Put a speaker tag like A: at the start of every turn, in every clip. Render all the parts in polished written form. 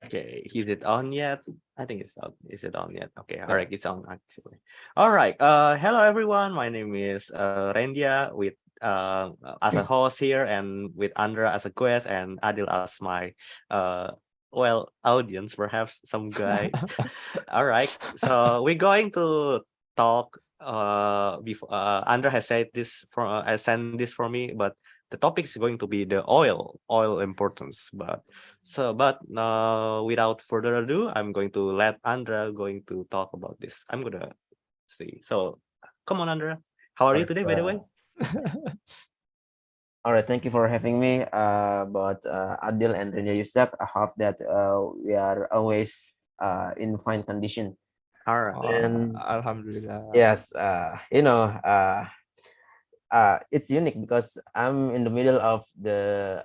A: Okay, is it on yet? I think it's on. Is it on yet? Okay, all
B: Yeah.
A: right, it's on actually. All right. Hello everyone. My name is Rendia with as a host here, and with Andra as a guest, and Adil as my uh audience, perhaps some guy. All right. So we're going to talk. Before Andra has said this for has sent this for me, but the topic is going to be the oil importance. But without further ado, I'm going to let Andra going to talk about this. I'm gonna see. So, come on, Andra. How are
B: All
A: you
B: right.
A: today, by the way?
B: All right. Thank you for having me. But Adil and Renia Yusak, I hope that we are always in fine condition.
A: All right.
B: And
C: Alhamdulillah.
B: yes, it's unique because I'm in the middle of the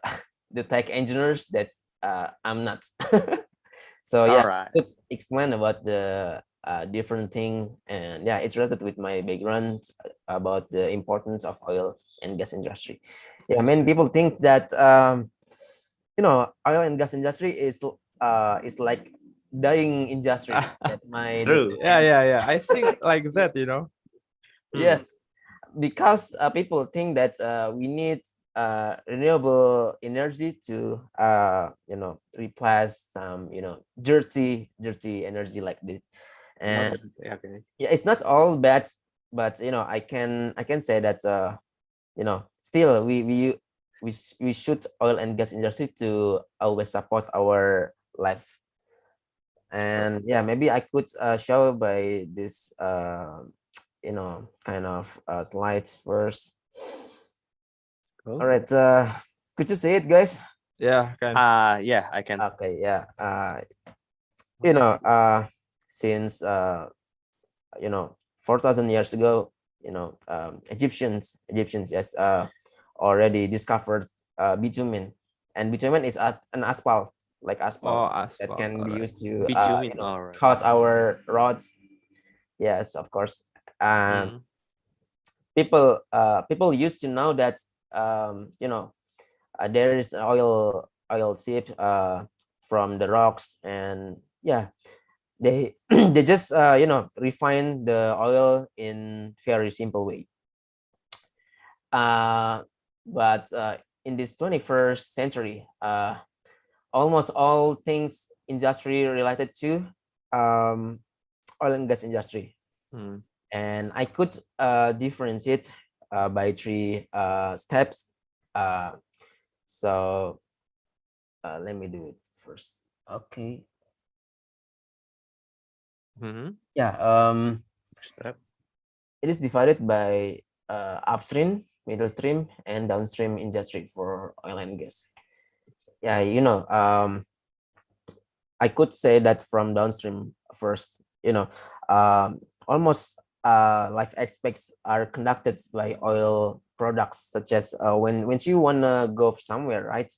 B: the tech engineers that I'm not. So
A: All
B: yeah,
A: right.
B: let's explain about the different thing, and yeah, it's related with my background about the importance of oil and gas industry. Yeah, many people think that oil and gas industry is like dying industry that might
A: True.
C: Yeah. I think like that.
A: Hmm.
B: yes, because people think that we need renewable energy to replace some dirty energy like this.
A: Not
B: And
A: okay.
B: yeah, it's not all bad, but I can say that still we should oil and gas industry to always support our life. And yeah, maybe I could show by this kind of slides first. All
A: Cool.
B: right, could you see it, guys?
C: Yeah, kan.
A: Yeah, I can.
B: Okay, yeah. You know, since 4,000 years ago, Egyptians, yes, already discovered bitumen, and bitumen is an asphalt, like asphalt
C: Oh,
B: that
C: aspal.
B: can be
C: Alright.
B: used to
A: Bitumen. All right.
B: cut our roads. Yes, of course.
A: Hmm.
B: People used to know that there is oil seep from the rocks, and yeah, they they just refine the oil in very simple way. uh but in this 21st century, almost all things industry related to um oil and gas industry,
A: Hmm.
B: and I could differentiate by three steps. Uh so let me do it first. Okay.
A: Hmm.
B: Yeah.
A: Step.
B: It is divided by upstream, middle stream, and downstream industry for oil and gas. Yeah, I could say that from downstream first. Almost life aspects are conducted by oil products, such as when you wanna go somewhere, right?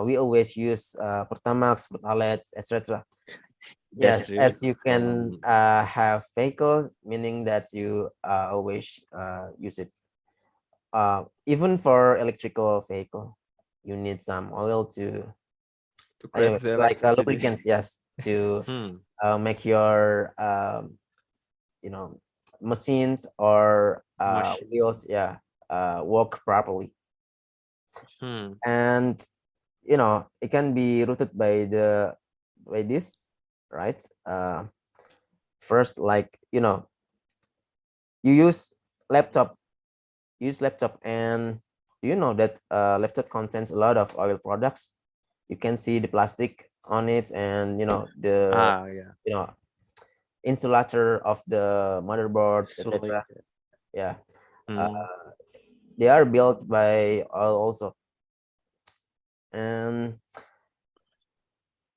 B: We always use Pertamax, Pertalite, etc.
A: That's
B: Yes,
A: really
B: as you can
A: cool.
B: have vehicle, meaning that you always use it. Even for electrical vehicle, you need some oil to
C: To grab the
B: like
C: electricity.
B: lubricants, yes, to
A: Hmm.
B: make your you know machines or
A: Machine.
B: wheels, yeah, work properly.
A: Hmm.
B: And it can be routed by this, right? First, like you laptop use laptop, and do you know that laptop contains a lot of oil products? You can see the plastic on it, and the
A: Yeah.
B: you know insulator of the motherboards,
A: Solid.
B: etc. Yeah.
A: Hmm.
B: uh, they are built by oil also. And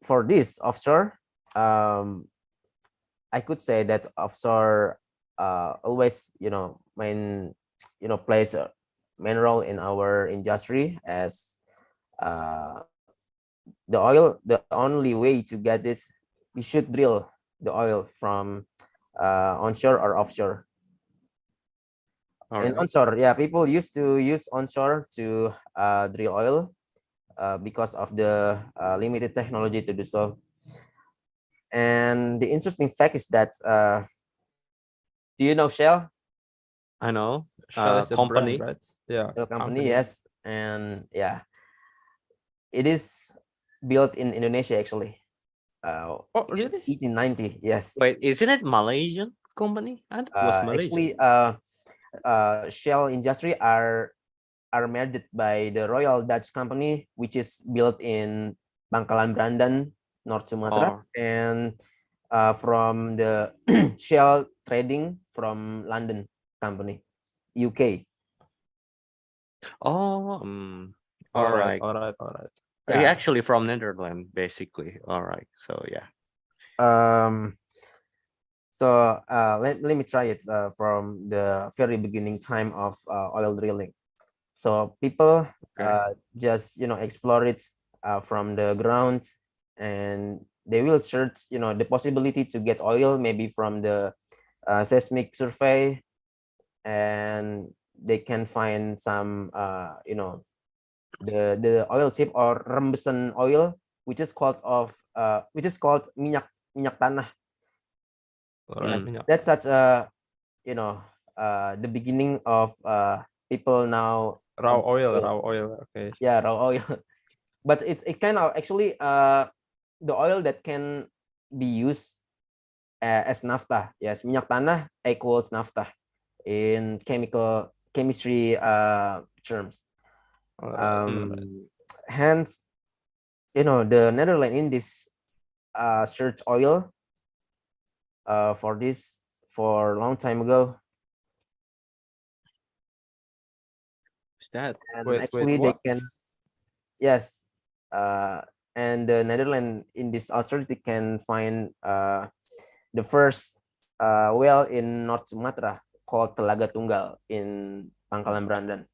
B: for this offshore, I could say that offshore always main plays a main role in our industry, as uh, the only way to get this, we should drill the oil from onshore or offshore.
A: All
B: In
A: right.
B: onshore, yeah, people used to use onshore to drill oil because of the limited technology to do so. And the interesting fact is that do you know Shell,
A: I know.
C: Shell is a
A: Company.
C: brand, right? Yeah.
B: the company? Yes, and yeah, it is built in Indonesia actually.
C: Oh, really?
B: 1890. Yes.
A: Wait, isn't it Malaysian company? I thought it was Malaysian.
B: Actually, Shell Industry are managed by the Royal Dutch Company, which is built in Bangkalan Brandan, North Sumatra,
A: Or
B: and from the Shell Trading from London Company, UK.
A: oh,
C: All
A: all
C: right,
A: right.
C: all right, all right.
B: Yeah.
A: Actually from Netherlands, basically. All right. So yeah.
B: Um. So let me try it from the very beginning time of oil drilling. So people
A: Okay.
B: just explore it from the ground, and they will search the possibility to get oil maybe from the seismic survey, and they can find some the oil ship or rembesan oil, which is called minyak tanah.
C: All right,
B: Yes,
A: Mm.
B: that's such a the beginning of people now
C: raw oil,
B: oil.
C: raw oil. Okay.
B: Yeah, raw oil. But it's it kind of actually the oil that can be used as naphtha. Yes, minyak tanah equals naphtha in chemistry terms.
C: All right, all right.
B: Hence, the Netherlands in this search oil for this for a long time ago,
A: What's that?
B: and
C: Wait,
B: actually they
C: what?
B: can. Yes, and the Netherlands in this authority can find the first well in North Sumatra called Telaga Tunggal in Pangkalan Brandan.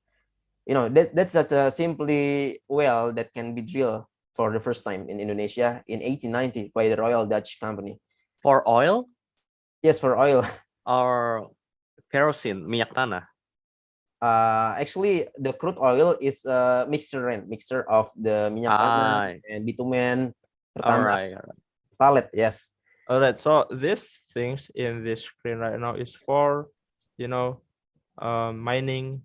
B: That's just a simply well that can be drilled for the first time in Indonesia in 1890 by the Royal Dutch Company.
A: For oil
B: Yes, for oil.
A: or kerosene, minyak tanah?
B: Actually, the crude oil is a mixture of the minyak tanah and bitumen,
A: All right.
B: pertamax, palette. Yes.
C: All right. So this things in this screen right now is for, mining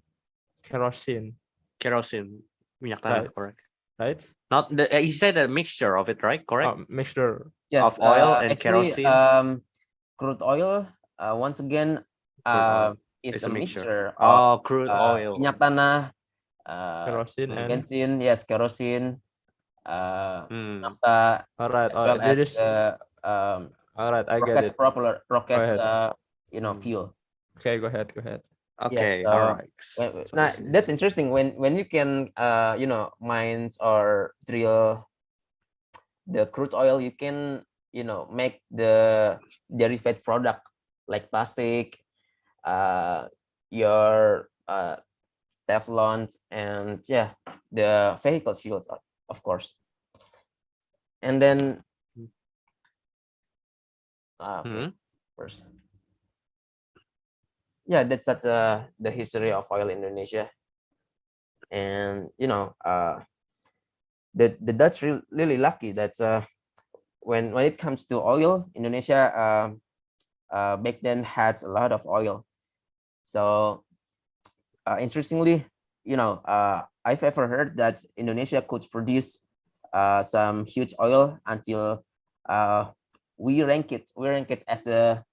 C: kerosene,
A: Kerosene, minyak tanah,
C: right?
A: correct.
C: Right?
A: Not the you said a mixture of it, right? Correct.
C: Mixture.
B: Yes.
A: Of oil and
B: Actually,
A: kerosene.
B: crude oil, once again,
A: Crude oil.
B: is
A: It's
B: a
A: a mixture.
B: mixture of
A: Oh, crude oil.
B: minyak tanah,
C: Kerosene and
B: bensin, yes, kerosene,
A: Hmm.
B: naphtha,
C: all right,
B: as
C: all
B: well
C: right.
B: as
C: There is
B: the
C: all right, I get it.
B: rockets,
C: ahead.
B: fuel.
C: Okay, go ahead, go ahead.
B: Yes.
A: Okay. All right. So
B: Now that's interesting when you can mine or drill the crude oil, you can make the derivative product like plastic, your Teflons, and yeah, the vehicle fuels, of course. And then
A: Mhm.
B: first, yeah, that's such the history of oil in Indonesia. And the Dutch really lucky that when it comes to oil, Indonesia back then had a lot of oil. So interestingly, I've ever heard that Indonesia could produce some huge oil until we rank it as the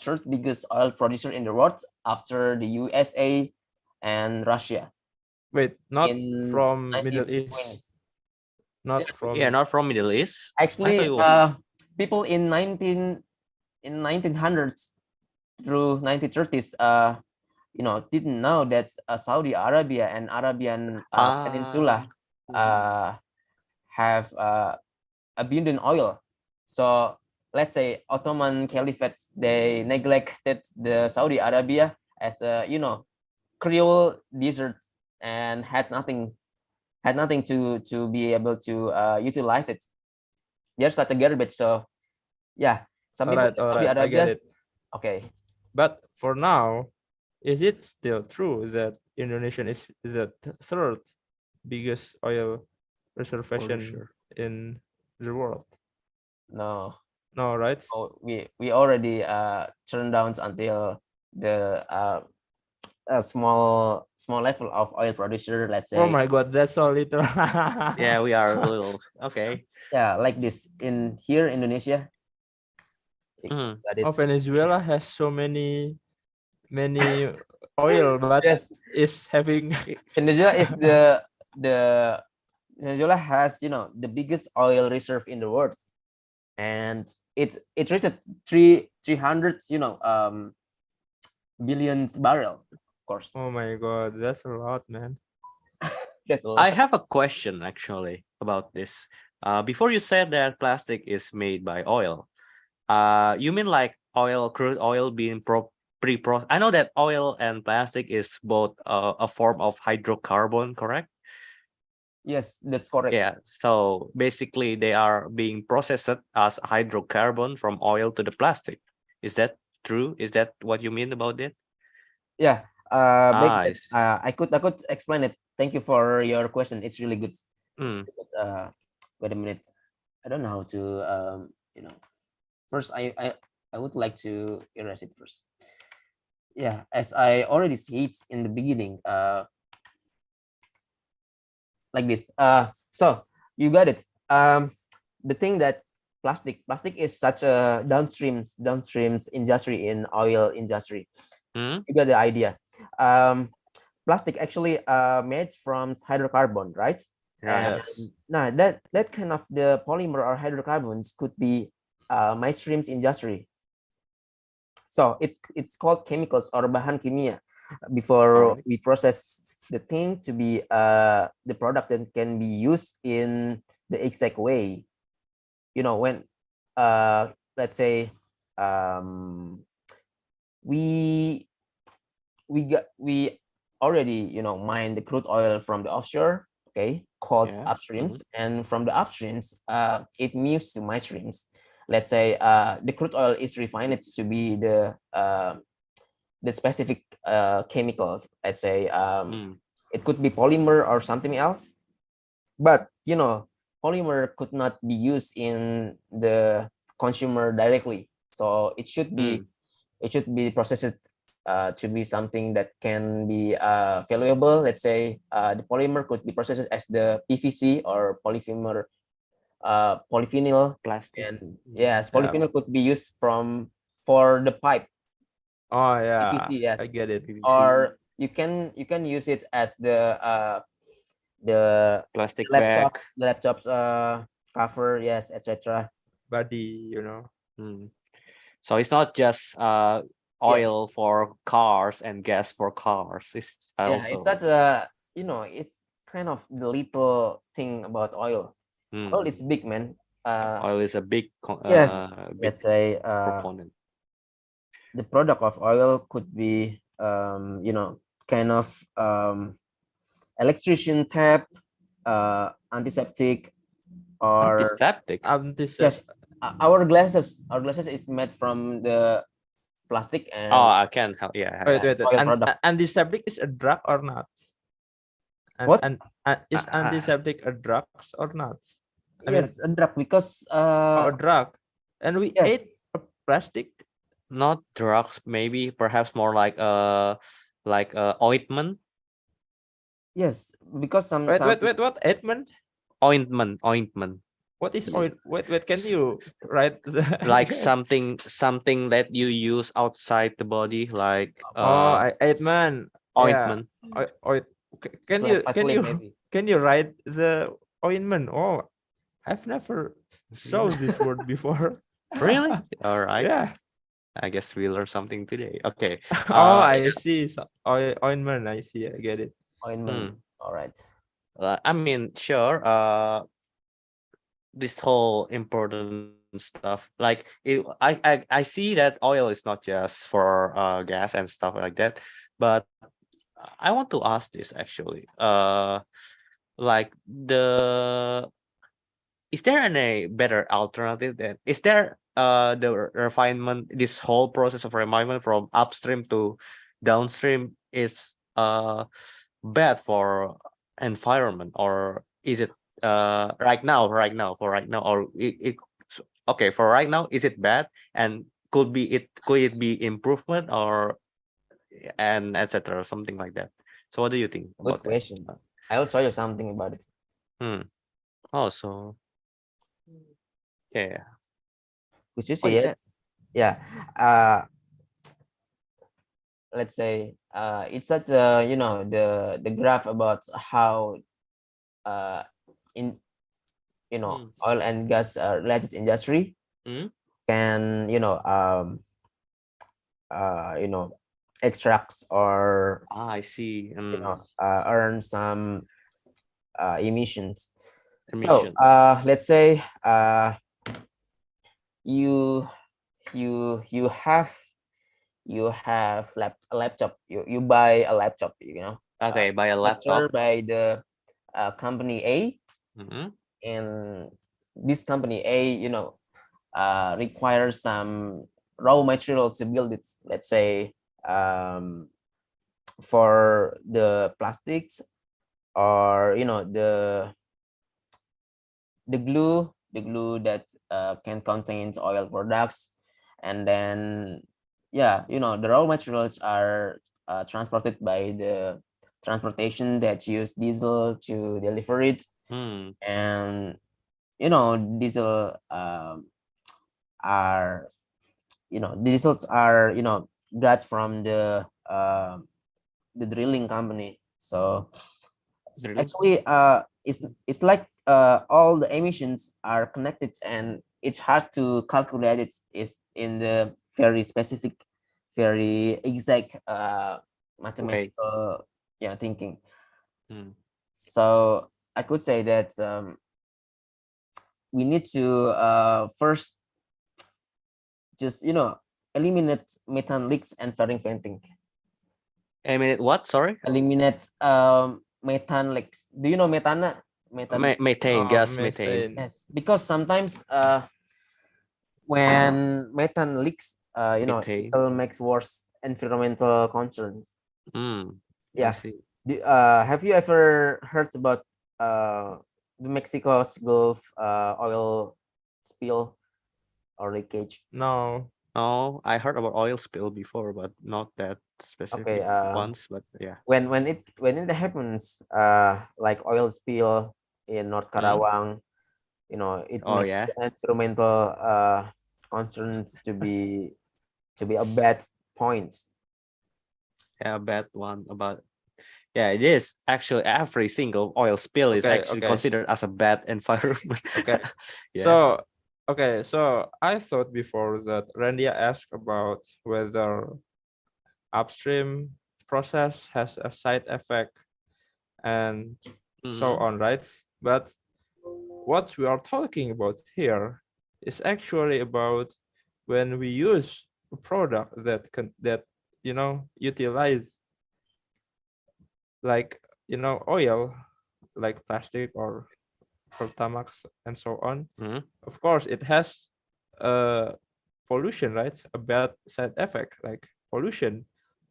B: third biggest oil producer in the world after the USA and Russia.
C: Wait, not
B: In
C: from Middle
B: 1920s.
C: East. Not
B: Yes.
C: from
A: Yeah, not from Middle East. I thought
B: Actually,
A: it was.
B: people in 1900s through 1930s, didn't know that Saudi Arabia and Arabian Peninsula have abundant oil. So let's say Ottoman Caliphate, they neglected the Saudi Arabia as a Creole desert and had nothing to be able to utilize it. There's such a garbage. So yeah, some
C: all
B: people
C: right,
B: in
C: all
B: Saudi
C: right, I get
B: Arabia.
C: it.
B: Okay.
C: But for now, is it still true that Indonesia is the third biggest oil reservation
A: sure.
C: in the world?
B: No.
C: No, right?
B: Oh, we already turned down until the a small level of oil producer, let's
C: Oh
B: say.
C: my God, that's so little.
A: Yeah, we are a little okay.
B: Yeah, like this in here Indonesia.
A: Mhm.
B: Got it.
C: Oh, Venezuela has so many oil, but
B: Yes,
C: is having
B: Venezuela is the Venezuela has, you know, the biggest oil reserve in the world, and it reached 300, you know, billions barrel, of course.
C: oh my God, that's a lot, man.
B: That's a
A: I
B: lot.
A: have a question actually about this. Before you said that plastic is made by oil, you mean like oil, crude oil being pre-processed? I know that oil and plastic is both a form of hydrocarbon, correct?
B: Yes, that's correct.
A: Yeah. So basically, they are being processed as hydrocarbon from oil to the plastic. Is that true? Is that what you mean about it?
B: Yeah. Back then,
A: Nice.
B: I could explain it. Thank you for your question. It's really good. It's
A: Mm.
B: really good. Wait a minute. I don't know how to you know. First, I would like to erase it first. Yeah, as I already said in the beginning, like this. So you got it. The thing that plastic is such a downstreams industry in oil industry.
A: Mm?
B: You got the idea. Plastic actually made from hydrocarbon, right? And
A: Yes.
B: now that kind of the polymer or hydrocarbons could be mainstreams industry. So it's called chemicals or bahan kimia.
A: All
B: Before
A: right.
B: we process the thing to be the product that can be used in the exact way. You know, when let's say um, we we already, you know, mine the crude oil from the offshore, okay, called
A: Yeah.
B: upstreams, and from the upstreams it moves to midstreams. Let's say the crude oil is refined to be the specific chemicals. Let's say
A: Mm.
B: it could be polymer or something else, but you know, polymer could not be used in the consumer directly, so
A: Mm.
B: it should be processed to be something that can be valuable. Let's say the polymer could be processed as the PVC or polyphenol,
A: Plastic.
B: and
A: Mm.
B: yes,
C: Yeah.
B: polyphenol could be used for the pipe
C: Oh yeah,
B: PVC,
C: I
B: yes,
C: get it.
A: PVC.
B: or you can use it as the
A: Plastic bag.
B: laptops cover, yes, etc.
C: Body, you know.
A: Mm. So it's not just
B: Yes,
A: oil for cars and gas for cars. It's
B: yeah, it's
A: also
B: such a, you know, it's kind of the little thing about oil. Oil is
A: mm.
B: big, man.
A: Oil is a big
B: Yes,
A: big
B: let's say
A: proponent.
B: the product of oil could be you know, kind of electrician tap, antiseptic, or
A: Antiseptic.
C: Antisep.
B: yes, our glasses is made from the plastic
A: Oh,
B: and
A: I can help. Yeah,
C: Wait,
A: yeah.
C: wait, wait.
B: oil product.
C: Antiseptic is a drug or not?
B: What?
C: And
A: I,
C: is
A: I,
C: antiseptic a drugs or not? I mean,
B: Yes, a drug, because
C: oh, a drug. And we
B: yes,
C: ate a plastic.
A: not drugs. Maybe perhaps more like ointment.
B: yes, because
C: Wait,
B: some
C: wait, wait. What? Edmund?
A: Ointment.
C: What is
A: Yeah.
C: oil? Wait, wait. Can
A: S-
C: you write the
A: Like
C: again?
A: something that you use outside the body, like
C: Oh, Edmund. Yeah.
A: ointment.
C: Oil. Can
B: Vaseline
C: you
B: maybe.
C: can you write the ointment? Oh, I've never saw this word before.
A: Really? All right.
C: Yeah.
A: I guess we learned something today. Okay.
C: Oh, I
A: Yeah.
C: see. So, ointment. I see. I get it.
B: Ointment.
A: Hmm.
B: All right.
A: I mean, sure. This whole important stuff, like I see that oil is not just for gas and stuff like that, but I want to ask this actually. Like is there any better alternative than is there the refinement, this whole process of refinement from upstream to downstream is bad for environment, or is it right now or it okay, for right now, is it bad? And could it be improvement or and etc. something like that. So what do you think
B: Good
A: about that?
B: question. I will show you something about it.
A: Oh, so yeah.
B: Could you
A: Oh,
B: see
A: is
B: it?
A: that?
B: Yeah. Let's say it's such a, you know, the graph about how in, you know, oil and gas related industry
A: Mm.
B: can, you know, extracts or,
A: I see.
B: you know, earn some emissions. So
A: Emission.
B: let's say you you have a laptop, you buy a laptop, you know,
A: Okay, buy a
B: manufactured
A: laptop.
B: by the company A,
A: Mm-hmm.
B: and this company A, you know, requires some raw material to build it. Let's say for the plastics, or, you know, the glue that can contain oil products, and then, yeah, you know, the raw materials are transported by the transportation that use diesel to deliver it. And, you know, diesel are, you know, diesels are, you know, got from the drilling company. So
A: Drilling.
B: actually it's like all the emissions are connected, and it's hard to calculate it is in the very specific, very exact
A: Okay.
B: mathematical, yeah, thinking.
A: Mm.
B: So I could say that we need to first just, you know, eliminate methane leaks and flaring venting.
A: I mean, what? Sorry.
B: Eliminate methane leaks. Do you know methane? Methane.
A: Methane, gas methane.
C: Methane.
B: Yes, because sometimes when methane leaks, you know, it
A: Methane.
B: will make worse environmental concerns.
A: I
B: Yeah.
A: see.
B: Have you ever heard about the Mexico's Gulf oil spill or leakage?
C: No.
A: Oh, I heard about oil spill before, but not that
B: Okay.
A: specific ones. But yeah.
B: When it happens, like oil spill in North Karawang, you know, it
A: Oh
B: makes
A: yeah.
B: the environmental concerns to be a bad point.
A: Yeah, a bad one about. Yeah, it is actually every single oil spill is
C: Okay,
A: actually
C: okay.
A: considered as a bad environment.
C: Okay.
A: Yeah.
C: So I thought before that Randia asked about whether upstream process has a side effect and so
A: Mhm.
C: on, right? But what we are talking about here is actually about when we use a product that you know utilize like oil, like plastic or Pertamax and so on.
A: Mhm.
C: Of course, it has pollution, right? A bad side effect like pollution,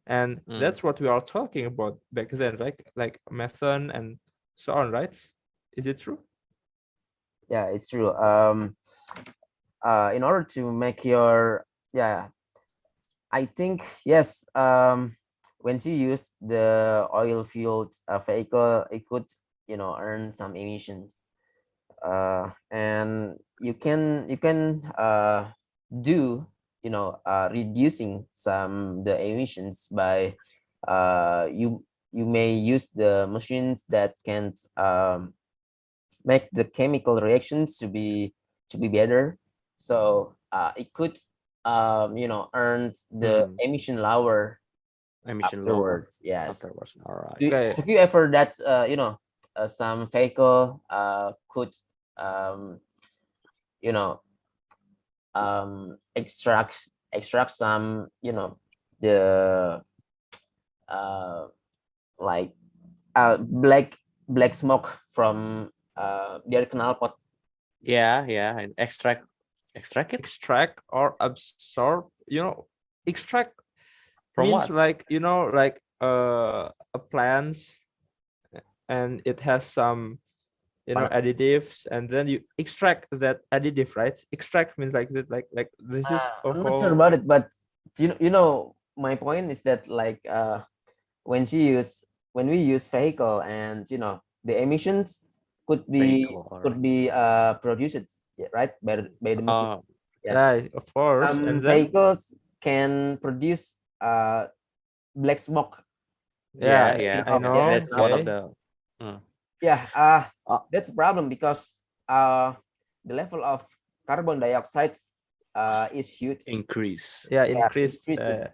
C: and that's what we are talking about back then, right? Like methane and so on, right? Is it true?
B: Yeah, it's true. In order to make your, yeah, I think yes. When you use the oil fueled vehicle, it could, you know, earn some emissions. And you can do, you know, reducing some the emissions by you may use the machines that can make the chemical reactions to be better. So it could you know, earn the emission lower
A: Emission lower
B: afterwards. Yes.
A: afterwards. All right.
C: Okay.
B: Have you ever that you know, some vehicle could you know, extract some, you know, the uh like black smoke from their canal pot.
A: Yeah, yeah, and extract it
C: Extract or absorb, extract
A: from
C: means
A: what?
C: like like a plants, and it has some additives, and then you extract that additive, right? Extract means like this, like this is a
B: I'm not sure
C: whole.
B: about it, but my point is that like when we use vehicle, and the emissions could be
A: Vehicle, all right.
B: produced, right, by the machine.
A: Uh,
B: Yes.
C: Yeah, of course.
B: Some
C: And then
B: vehicles can produce black smoke.
A: yeah,
C: yeah,
A: yeah.
C: I know.
A: That's one of
C: Okay.
A: the. Mm.
B: Yeah,
A: Uh,
B: that's a problem because the level of carbon dioxide is huge.
A: increase.
C: Yeah,
B: Yes,
C: increased.
B: increased.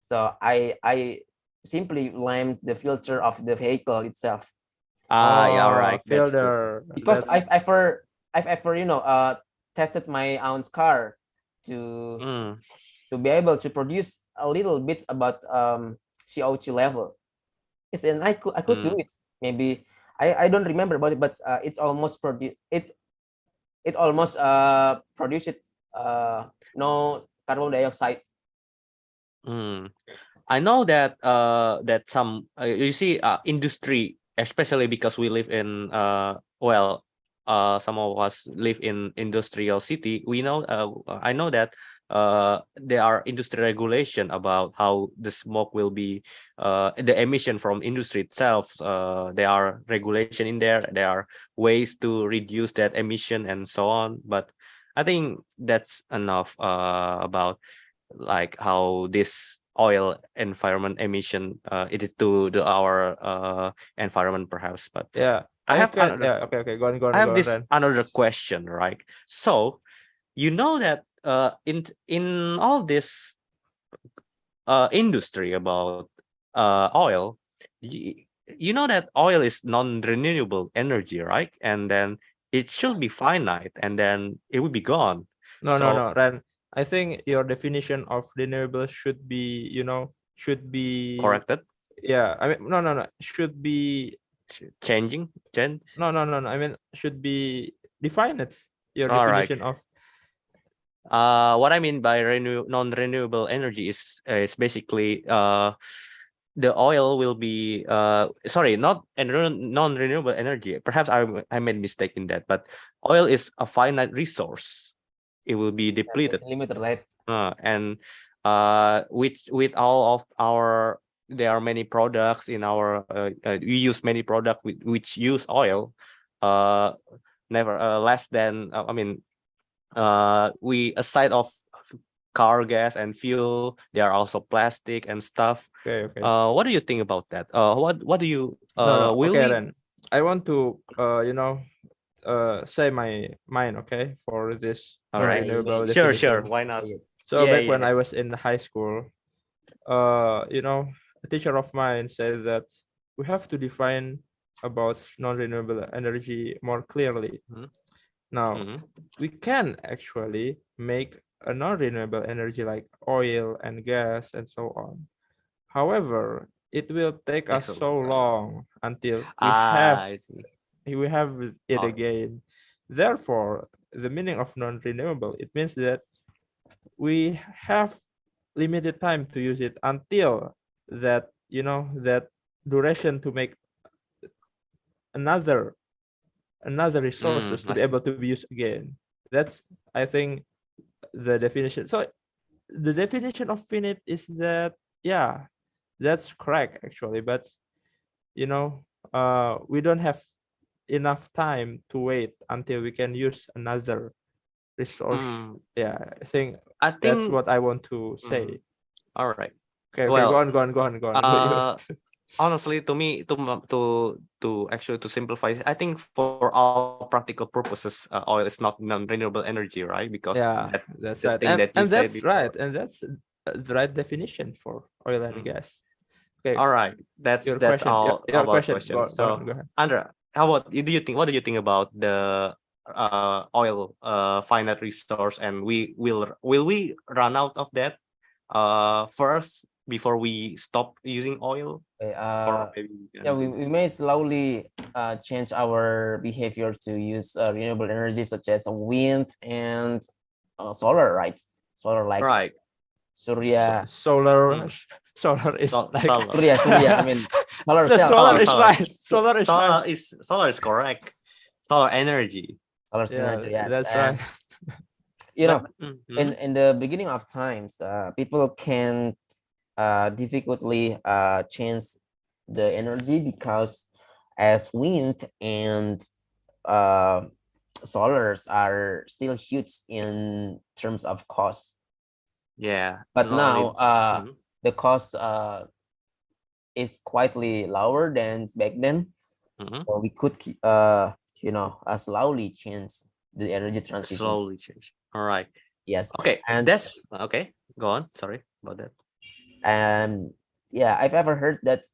B: So I simply blamed the filter of the vehicle itself,
A: Yeah, all right. That's good.
C: Filter.
B: because
C: That's
B: I've ever tested my own car to
A: Mm,
B: be able to produce a little bit about CO2 level. Yes, and I could do
A: mm,
B: it. Maybe I don't remember about it, but it's almost it almost produced no carbon dioxide.
A: mm. I know that that some you see industry, especially because we live in well some of us live in industrial city. We know I know that there are industry regulation about how the smoke will be the emission from industry itself. There are regulation in there. There are ways to reduce that emission and so on. But I think that's enough about like how this oil environment emission it is to our environment perhaps. But
C: yeah.
A: I
C: I
A: have
C: can.
A: another
C: Yeah. Okay. Okay. Go on. Go
A: I
C: on.
A: have
C: Go on.
A: this
C: Ren.
A: another question, right? So you know that in all this industry about oil, you know that oil is non-renewable energy, right? And then it should be finite and then it will be gone.
C: No. No.
A: So
C: No. Ren. I think your definition of renewable should be, should be.
A: corrected,
C: Yeah. I mean, no. No. No. Should be.
A: changing, change.
C: No. No. No. No. I mean, should be defined. Your
A: All right.
C: definition of.
A: What I mean by non-renewable energy is basically the oil will be sorry, not non-renewable energy. Perhaps I made mistake in that, but oil is a finite resource. It will be depleted.
B: It's limited, right?
A: And with all of our there are many products in our we use many products which use oil never less than I mean we aside of car gas and fuel, there are also plastic and stuff.
C: Okay. Okay.
A: What do you think about that? What do you
C: No. No.
A: will
C: Okay.
A: we
C: Ren. I want to say my mind, okay, for this
A: all right,
C: non-renewable
A: sure
C: definition.
A: why not?
B: Say it.
C: So
A: Yeah,
C: back when
A: yeah.
C: I was in high school, a teacher of mine said that we have to define about non-renewable energy more clearly.
A: Mhm.
C: Now,
A: Mhm.
C: we can actually make a non-renewable energy like oil and gas and so on. However, it will take us
A: Excellent.
C: so long until
A: I see.
C: we have it
A: Alright.
C: again. Therefore, the meaning of non-renewable, it means that we have limited time to use it until that that duration to make another resources to be able to be used again. That's, I think, the definition. So the definition of finite is that, yeah, that's correct actually, but we don't have enough time to wait until we can use another resource. Yeah, I think
A: I
C: that's
A: think
C: what I want to say.
A: all right.
C: Okay,
A: Well,
C: go on.
A: honestly, to me, to actually to simplify, I think for all practical purposes, oil is not non-renewable energy, right? Because
C: Yeah,
A: that
C: that's
A: the
C: right.
A: thing that you
C: And
A: said
C: that's
A: before.
C: right. And that's the right definition for oil and gas. Okay.
A: All right, that's
C: Your
A: that's
C: question.
A: all
C: Your
A: about
C: question.
A: question.
C: Go
A: So,
C: ahead.
A: Andra, how about you? What do you think about the oil finite resource, and will we run out of that first before we stop using oil?
B: Okay,
A: Or maybe we
B: yeah,
A: can
B: we may slowly change our behavior to use renewable energy such as wind and solar, right? Solar like
A: right.
B: Surya.
C: Solar is like
A: Solar.
B: Surya. I mean, solar
C: the
B: cell.
C: solar is
A: solar.
C: right. Solar is right.
A: Solar is correct. solar energy.
B: solar
C: Yeah,
B: synergy. Yes,
C: that's
B: and
C: right.
B: you know,
A: Mhm.
B: in the beginning of times, people can difficultly change the energy because as wind and uh, solars are still huge in terms of cost.
A: Yeah,
B: But
A: not
B: now
A: only. Mhm,
B: the cost is quietly lower than back then.
A: mhm.
B: So we could slowly change the energy transitions.
A: Slowly change. All right.
B: Yes,
A: Okay,
B: and
A: that's okay. Go on. Sorry about that.
B: yeah, I've ever heard that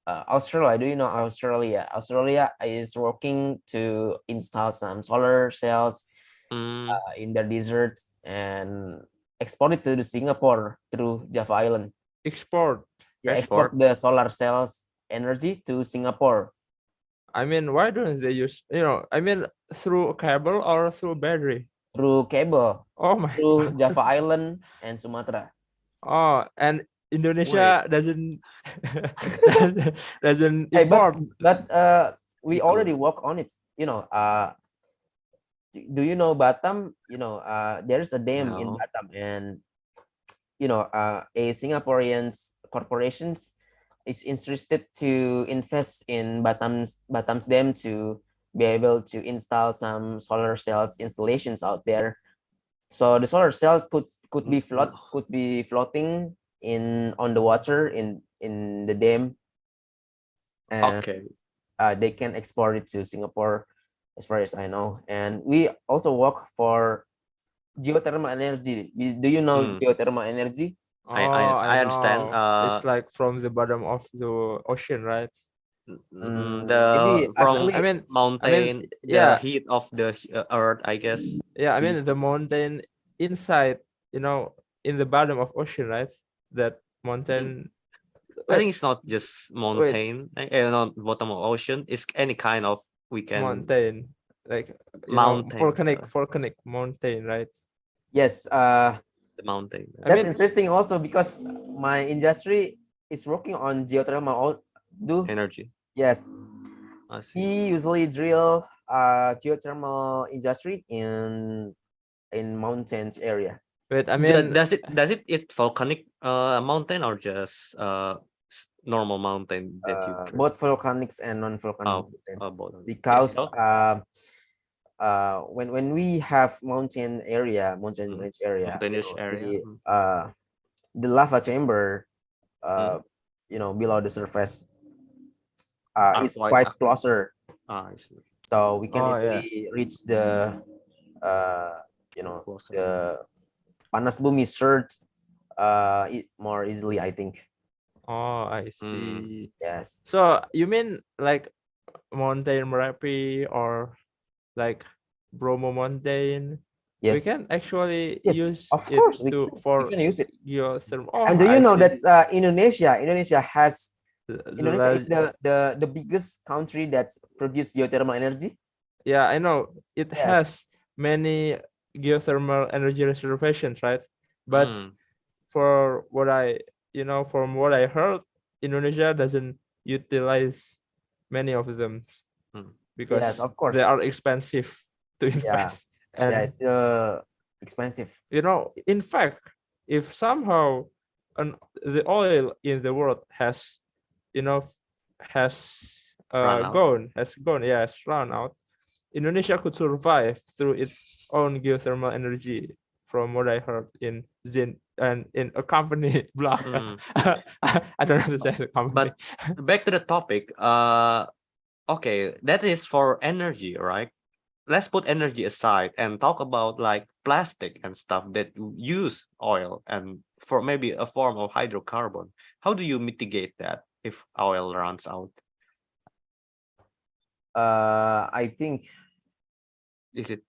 B: Australia. Do you know Australia? Australia is working to install some solar cells
A: Mm,
B: in the desert and export it to the Singapore through Java Island.
C: Export.
B: Yeah, export
A: export.
B: the solar cells energy to Singapore
C: I mean, why don't they use, I mean, through a cable or through battery?
B: through cable
C: Oh my
B: through
C: God.
B: Java Island and Sumatra.
C: Oh, and
A: Wait,
C: Indonesia doesn't
B: Hey,
C: import.
B: but we
A: include.
B: already work on it. Do you know Batam? There's a dam in
A: No.
B: Batam, and a Singaporean's corporations is interested to invest in Batam's dam to be able to install some solar cells installations out there. So the solar cells could be floating in on the water in the dam, and
A: Okay.
B: they can export it to Singapore, as far as I know. And we also work for geothermal energy. Do you know
A: Mm,
B: geothermal energy?
A: I
C: Oh,
A: I
C: I
A: I understand.
C: know. It's like from the bottom of the ocean, right?
A: The
B: Maybe
A: from
C: I
B: actually,
C: mean,
A: mountain, the
C: yeah,
A: heat of the earth, I guess.
C: yeah. I
A: Use-
C: mean, the mountain inside, you know, in the bottom of ocean, right? That
A: mm,
C: mountain.
A: I
C: Wait,
A: think it's not just
C: wait,
A: mountain, not bottom of ocean. It's any kind of we can
C: mountain, like
A: mountain,
C: volcanic mountain, right?
B: yes.
A: the mountain
C: I
B: That's
C: mean,
B: interesting also because my industry is working on geothermal. Do
A: energy.
B: yes,
A: I see.
B: we usually drill geothermal industry in mountains area.
C: wait. I mean,
A: Does it volcanic mountain or just normal mountain that you trip?
B: Both volcanics and non-volcanic
A: Oh,
B: mountains,
A: both of them. Okay.
B: because
A: So
B: when we have mountain
A: mm,
B: range area,
A: mountainous area. Mm,
B: the lava chamber
A: mm,
B: below the surface
A: are
B: is
A: quite
B: quite closer,
A: I see.
B: so we can
C: oh yeah.
B: easily reach the uh,
A: Closer.
B: the panas bumi surge more easily, I think.
C: Oh, I
A: Mm,
C: see.
B: Yes,
C: So you mean like Mountain Merapi or like Bromo Mountain? We
B: yes,
C: can actually
B: yes,
C: use
B: of
C: it
B: course we
C: for
B: can use it.
C: geothermal. Oh,
B: And do you
C: I
B: know
C: see.
B: that
C: The
B: Indonesia is
C: large,
B: the biggest country that's produce geothermal energy?
C: yeah, I know it
B: Yes.
C: has many geothermal energy reservations, right? But
A: mm,
C: for what from what I heard, Indonesia doesn't utilize many of them
A: mm,
B: Yes,
C: because
B: of
C: they
B: course.
C: are expensive to
B: Yeah.
C: invest.
B: Yeah,
C: And
B: it's expensive.
C: in fact, if somehow the oil in the world you know, has
A: run out.
C: gone, yes, run out, Indonesia could survive through its own geothermal energy, from what I heard in Zin and in a company blog.
A: Mm.
C: I don't know how to say the company.
A: But back to the topic. Okay, that is for energy, right? Let's put energy aside and talk about like plastic and stuff that use oil and for maybe a form of hydrocarbon. How do you mitigate that if oil runs out?
B: I think
A: Is it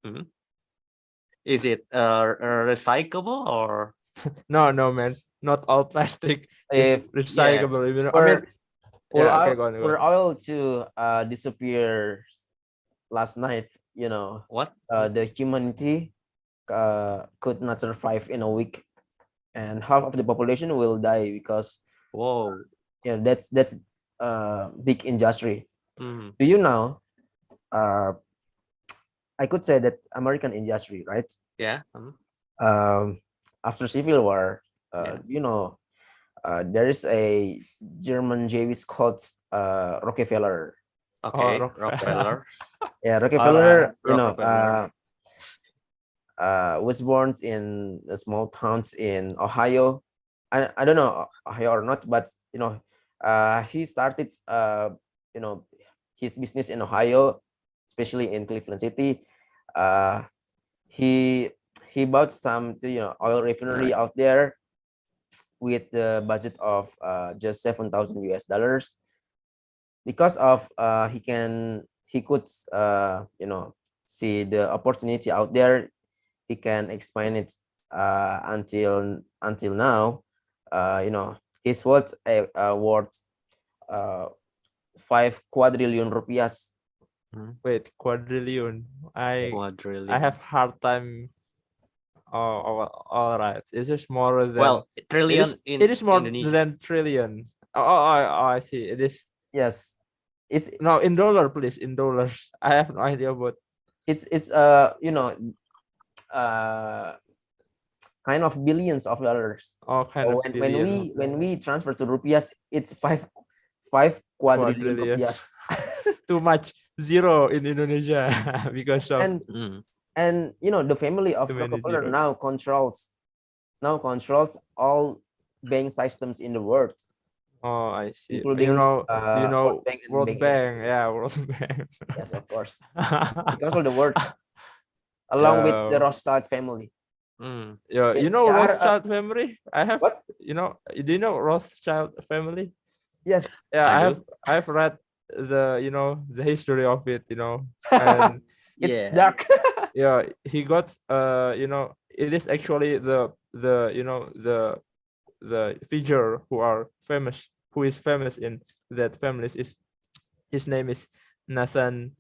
A: mhm. Is it recyclable or
C: No, man, not all plastic is
B: if yeah,
C: recyclable. I mean,
B: for
C: yeah, okay, go on, go
B: for
C: on.
B: oil to disappear last night,
A: what?
B: the humanity could not survive in a week, and half of the population will die because
A: Whoa.
B: that's big industry.
A: Mhm.
B: Do you know uh, I could say that American industry, right?
A: Yeah.
B: After Civil War,
A: Yeah.
B: there is a German Jewish called Rockefeller.
A: Okay.
C: Rockefeller.
A: Rockefeller.
B: Yeah,
C: All
B: Rockefeller,
A: Rockefeller.
B: was born in a small towns in Ohio. I don't know Ohio or not, but he started you know his business in Ohio, especially in Cleveland City. Uh, he he bought some oil refinery out there with the budget of just $7,000 because of he could see the opportunity out there. He can explain it until now. His worth worth 5 quadrillion rupiahs.
C: Wait, quadrillion. I
A: Quadrillion.
C: have hard time. Oh, all right. It is more than
A: Well, trillion
C: it is more
A: Indonesia.
C: than trillion. I see. It is
B: Yes, it's
C: no in dollar, please. In dollars. I have no idea about.
B: it's kind of billions of dollars.
C: All kind
B: So
C: of
B: when
C: billion.
B: when we transfer to rupiahs, it's five quadrillion
C: Quadrillion.
B: rupiahs.
C: Too much zero in Indonesia because of
B: and
A: Mm.
B: and the family of
C: too many
B: Rockefeller
C: zeros.
B: now controls all bank systems in the world,
C: Oh, I see.
B: including
C: World
B: Bank and
C: World
B: Bank
C: Bank.
B: Indonesia.
C: Yeah, World Bank.
B: Yes, of course. He controls the world along with the Rothschild family.
A: Mm.
C: Yeah,
B: They are,
C: Rothschild family. I have.
B: what?
C: Do you know Rothschild family?
B: Yes.
C: Yeah,
A: I do.
C: I've read the history of it. And
B: It's
A: Yeah.
B: dark.
C: yeah, he got it is actually the figure who is famous in that family is his name is Nathan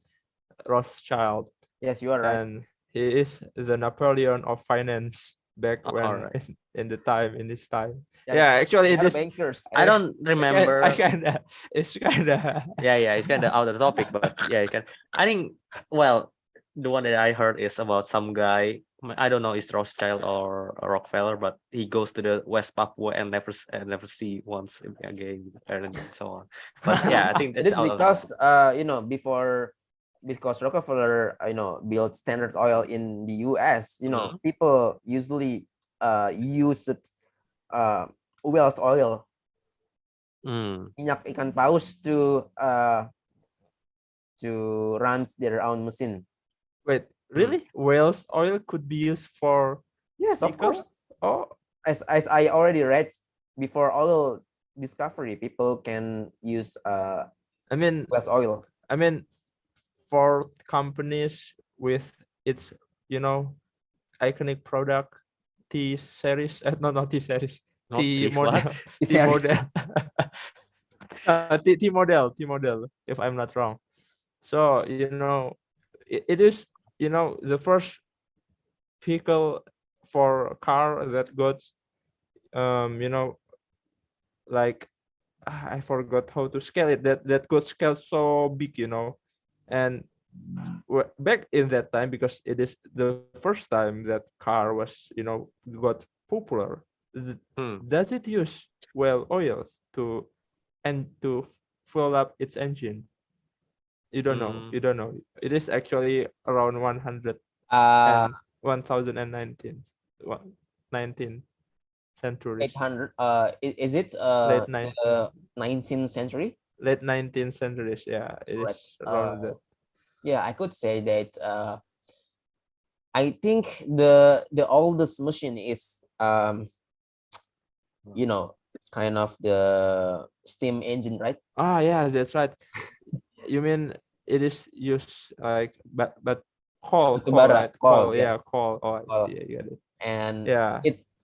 C: Rothschild,
B: Yes, you are right.
C: and he is the Napoleon of finance back
A: All
C: when
A: right.
C: in this time.
B: Yeah,
C: Yeah, actually
B: they
C: it
B: are
C: is.
B: bankers.
A: I don't
C: I
A: remember.
C: kinda it's kinda
A: Yeah, it's kind of out of the topic, but yeah, I think, well, the one that I heard is about some guy. I don't know, it's Rothschild or Rockefeller, but he goes to the West Papua and never see once again, and so on. But yeah, I think
B: It
A: that's
B: is
A: out of the
B: because
A: topic.
B: because Rockefeller built Standard Oil in the US.
A: Mhm.
B: People usually use it whale's oil,
A: Mm.
B: minyak ikan paus to run their own machine.
C: Wait, really? Whale's oil could be used for
B: Yes, of
C: vehicle?
B: course.
C: Oh,
B: As I already read, before oil discovery, people can use
C: I mean,
B: whale's oil.
C: for companies with its iconic product T series, no T series,
A: Not
C: T
A: this,
C: model,
A: what?
C: T model, T model, if I'm not wrong. So it is the first vehicle for a car that got like I forgot how to scale it, that got scaled so big, and back in that time, because it is the first time that car was got popular. Does it use well oils to fill up its engine? You don't know.
A: Mm.
C: You don't know. It is actually around 100
B: Uh,
C: and 1019 19th centuries.
B: 800. Is it
C: Late 9
B: the 19th century?
C: late 19th centuries. Yeah, it
B: Correct.
C: is around that.
B: Yeah, I could say that. I think the oldest machine is kind of the steam engine, right?
C: Ah, yeah, that's right. You mean it is used like but coal,
B: Batubara,
C: right?
B: coal,
C: Yeah,
B: yes.
C: coal. Oh, I
B: Coal.
C: see. I get it.
B: And
C: Yeah.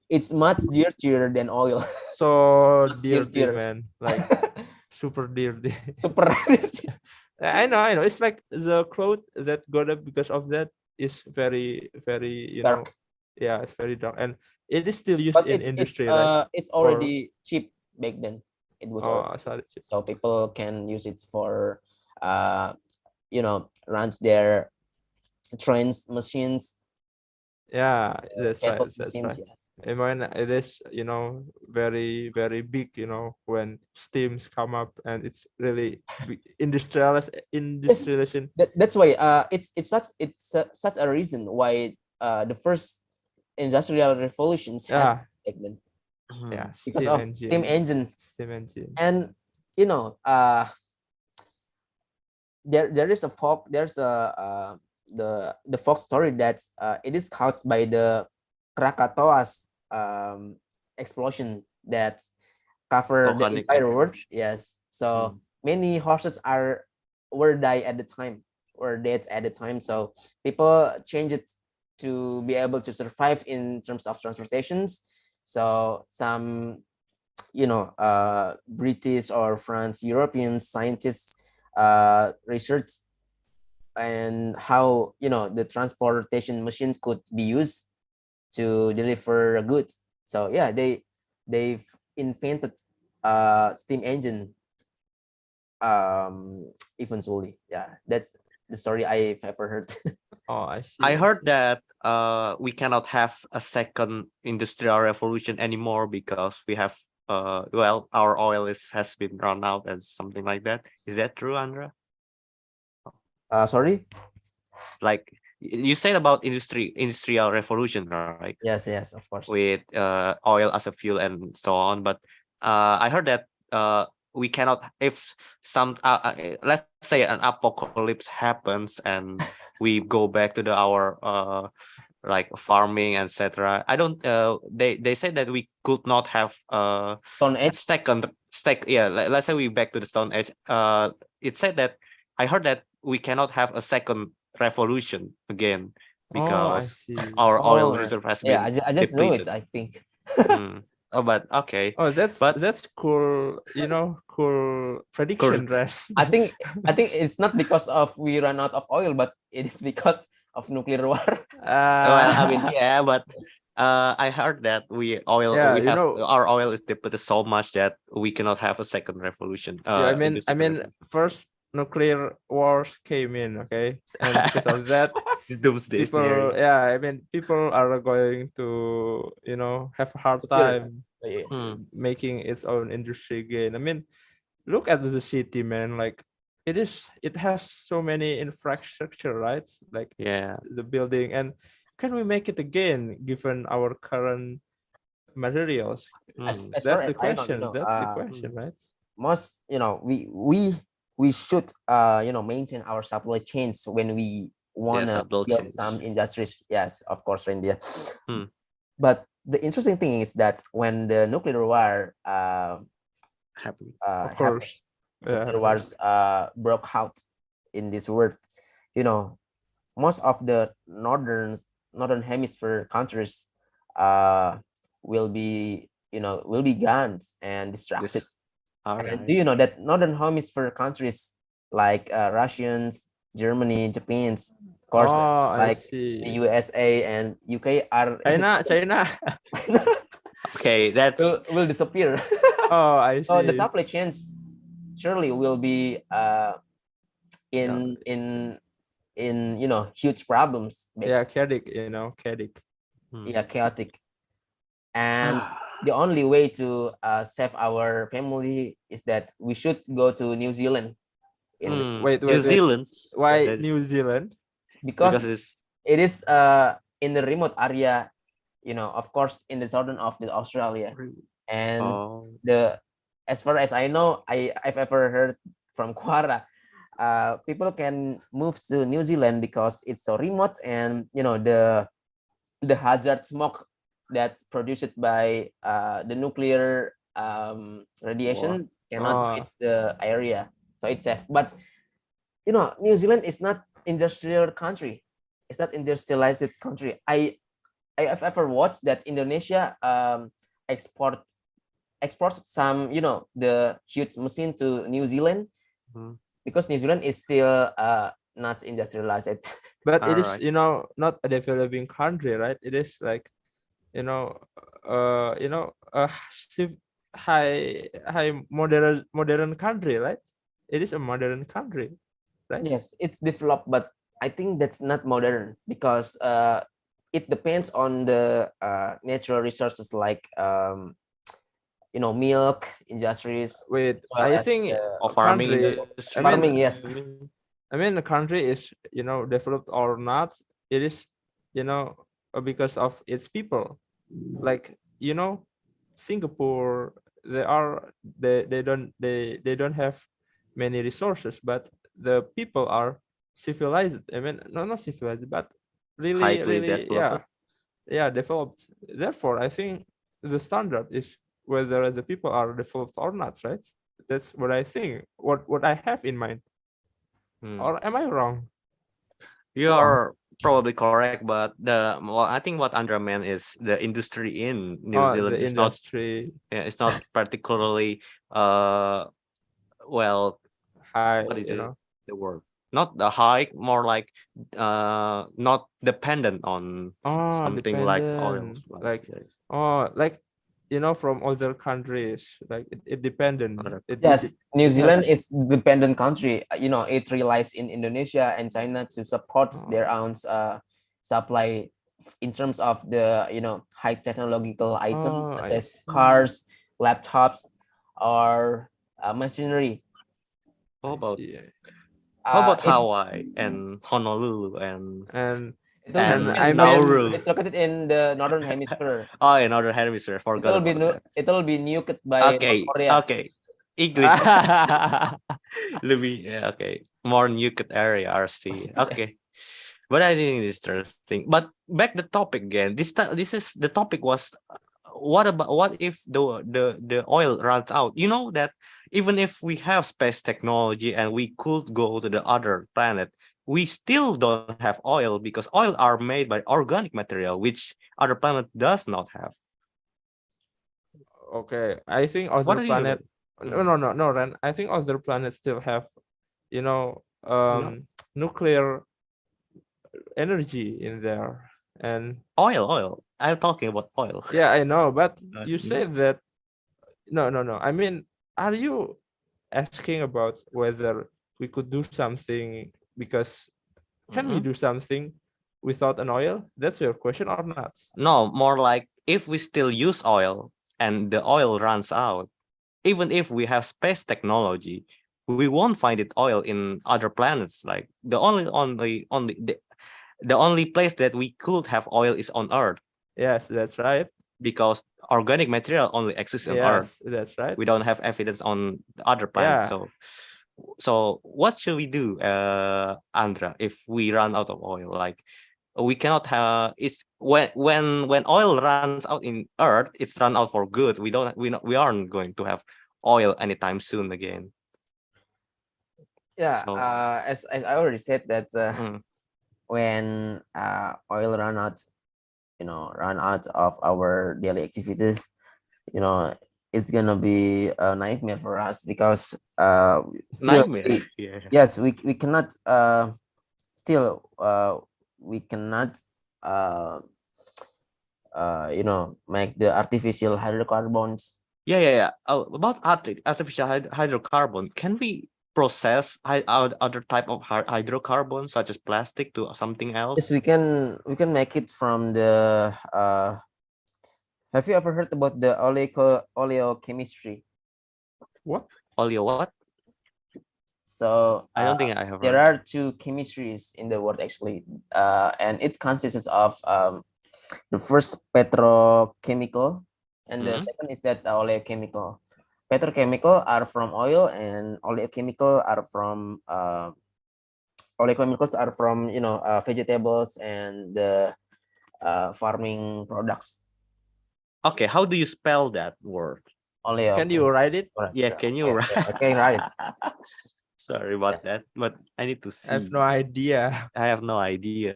B: it's much dirtier than oil.
C: So
B: Much
C: dirty,
B: dirtier.
C: man. Like super dirty.
B: Super dirty.
C: I know. It's like the cloth that got up because of that is very, very,
B: Dark.
C: yeah, it's very dark, and it is still used
B: But
C: in
B: it's
C: industry, right?
B: it's already cheap back then. It was
C: Oh,
B: already,
C: sorry.
B: so people can use it for uh runs their trains, machines,
C: Yeah, that's right.
B: vessels,
C: That's
B: machines.
C: right.
B: Yes.
C: I mean, it is, very, very big, when steams come up and it's really
B: Yes,
C: industrialization.
B: that's why such a reason why the first industrial revolutions happened
C: Yeah,
B: back then
C: yeah,
B: because
C: steam
B: of steam
C: engine,
B: engine.
C: steam engine.
B: And you know uh there is a folk there's a the folk story that it is caused by the Krakatoa's explosion that cover the
A: Volcanic
B: entire world.
A: eruption.
B: Yes, so
A: Mm.
B: many horses were die at the time, were dead at the time. So people change it to be able to survive in terms of transportations. So some British or France European scientists research and how the transportation machines could be used to deliver goods. So yeah, they've invented steam engine eventually. Yeah, that's the story I've ever heard.
C: Oh, I see.
A: I
C: I
A: heard
C: see.
A: that we cannot have a second industrial revolution anymore because we have well, our oil has been run out and something like that. Is that true, Andra?
B: Sorry.
A: Like you said about industrial revolution, right?
B: Yes, of course.
A: With oil as a fuel and so on. But I heard that we cannot, if let's say an apocalypse happens and we go back to our like farming, etc. I don't. They said that we could not have
B: Stone Age.
A: Yeah. Let's say we back to the Stone Age. It said that I heard that we cannot have a second revolution again
C: Oh, I
A: because
C: see.
A: our oil
B: Oh,
A: reserve has
B: yeah,
A: been
B: I just know it,
A: depleted.
B: I think.
A: Hmm. Oh, but okay.
C: Oh, that's
A: But
C: cool. Cool prediction,
A: Kurt,
C: right?
B: I think it's not because of we run out of oil, but it is because of nuclear war.
A: well, I mean,
C: Uh,
A: yeah, but I heard that
C: yeah,
A: we have our oil is depleted so much that we cannot have a second revolution.
C: yeah. I
A: Industrial
C: mean,
A: revolution.
C: first nuclear wars came in, okay, and because of that,
A: It's doomsday
C: people,
A: scenario.
C: yeah, I mean, people are going to, have a hard
B: Nuclear.
C: time
B: Yeah.
A: Hmm.
C: making its own industry again. I mean, look at the city, man. Like, it has so many infrastructure, right? Like
A: Yeah.
C: the building, and can we make it again given our current materials?
B: As
A: Hmm.
B: far
C: That's the
B: as I know,
C: question. That's the question, right?
B: most we should maintain our supply chains when we
A: Yeah.
B: wanna
A: Subtle
B: build
A: change.
B: some industries. Yes, of course, India.
A: Hmm.
B: But the interesting thing is that when the nuclear war
C: Of
A: Happy.
B: happened,
C: course. Yeah,
B: nuclear
C: happened.
B: wars broke out in this world. You know, most of the northern hemisphere countries uh will be gone and distracted.
A: This. All
B: And do
A: right.
B: you know that northern hemisphere countries like Russians, Germany, Japan's, of course,
C: Oh, I
B: like the
C: see.
B: USA and UK are
C: China.
A: Okay. That's
B: will disappear.
C: Oh, I
B: So the
C: see.
B: supply chains surely will be
C: Yeah,
B: in huge problems.
C: yeah, chaotic, chaotic.
A: hmm.
B: Yeah, chaotic. And the only way to save our family is that we should go to New Zealand in
C: Wait,
A: New
C: wait, wait.
A: Zealand.
C: Why
A: That's
C: New Zealand?
A: because
B: because
A: it's
B: it is in the remote area, of course, in the southern of the Australia. And
A: oh
B: the as far as I know, I've ever heard from Quara, people can move to New Zealand because it's so remote, and the hazard smoke that's produced by the nuclear
A: war.
B: radiation cannot
C: Oh,
B: reach the area, so it's safe. But New Zealand is not industrial country. It's not industrialized country. I have ever watched that Indonesia export exports some, the huge machine to New Zealand
A: Mhm.
B: because New Zealand is still not industrialized.
C: but it
A: All
C: is,
A: right.
C: not a developing country, right? It is like, you know, a high modern country, right? It is a modern country. right?
B: Yes, it's developed, but I think that's not modern because it depends on the natural resources like milk industries
C: With
B: as well
C: I
B: as
C: think
B: the
A: Or farming
C: country,
A: industry.
B: farming. Yes,
A: You mean?
C: I mean the country is developed or not, it is because of its people. Like Singapore, they don't have many resources, but the people are civilized. I mean, no, not civilized, but really,
A: Highly
C: really,
A: developed.
C: yeah, developed. Therefore, I think the standard is whether the people are developed or not, right? That's what I think. What I have in mind,
A: Hmm.
C: or am I wrong?
A: You are probably correct, but I think what Andra meant is the industry in New
C: Oh, the
A: Zealand is not,
C: industry
A: yeah, it's not particularly uh well,
C: high,
A: what is it, the word? Not the high, more like not dependent on
C: Oh,
A: something like oils,
C: dependent.
A: like
C: Like, oh, like from other countries. Like it dependent.
A: other.
B: yes. New
C: It has.
B: Zealand is dependent country. It relies in Indonesia and China to support their
C: Oh,
B: own supply in terms of the high technological items
C: oh,
B: such
C: I
B: as
C: see.
B: cars, laptops, or machinery.
A: How
C: I
A: about
C: see.
B: It
A: Hawaii and Honolulu
C: And
B: it will be
C: I
B: depend because
C: mean,
A: Nauru?
B: it's located in the northern hemisphere.
A: Oh, in Northern Hemisphere, forgot about that.
B: It will be nuked by North
A: Okay,
B: Korea.
A: okay. English. Yeah, okay. More nuked area, RC. Okay. But I think it's interesting. But back the topic again. This is the topic was what if the oil runs out? You know that even if we have space technology and we could go to the other planet, we still don't have oil because oil are made by organic material, which other planet does not have.
C: okay. I think
A: What
C: other
A: do you
C: planet.
A: mean?
C: No,
A: Mm.
C: no, no, no, Ren. I think other planets still have, you know,
A: No,
C: nuclear energy in there. And
A: oil. I'm talking about oil.
C: yeah, I know, but you
A: No.
C: said that no, no, no. I mean, are you asking about whether we could do something because can we
A: Mm-mm.
C: do something without an oil? That's your question or not?
A: No, more like if we still use oil and the oil runs out, even if we have space technology, we won't find it oil in other planets. Like the only place that we could have oil is on Earth
C: Yes, that's right.
A: because organic material only exists on Earth.
C: Yes, that's right.
A: We don't have evidence on the other planets.
C: Yeah.
A: So what should we do, Andra, if we run out of oil? Like we cannot have it's when oil runs out in Earth, it's run out for good. We aren't going to have oil anytime soon again.
B: Yeah,
A: So
B: as I already said that
A: mm,
B: when oil run out of our daily activities, you know, it's gonna be a nightmare for us because still
A: nightmare. Yeah.
B: yes, we cannot still we cannot uh make the artificial hydrocarbons.
A: Yeah. Oh, about artificial hydrocarbon, can we process other type of hydrocarbons such as plastic to something
B: Yes,
A: else?
B: we can make it from the have you ever heard about the oleochemistry?
C: What?
A: Oleo what?
B: So
A: I don't think I have
B: there
A: heard.
B: are two chemistries in the world actually, and it consists of the first petrochemical, and the
A: Mhm.
B: second is that oleochemical. Petrochemical are from oil, and oleochemicals are from vegetables and the farming products.
A: Okay, how do you spell that word?
C: Can you
B: Oleochemical.
C: write it?
A: Yeah, can you
B: Okay,
A: write?
B: okay, right.
A: Sorry about that, but I need to
C: I have
A: see.
C: no idea.
A: I have no idea.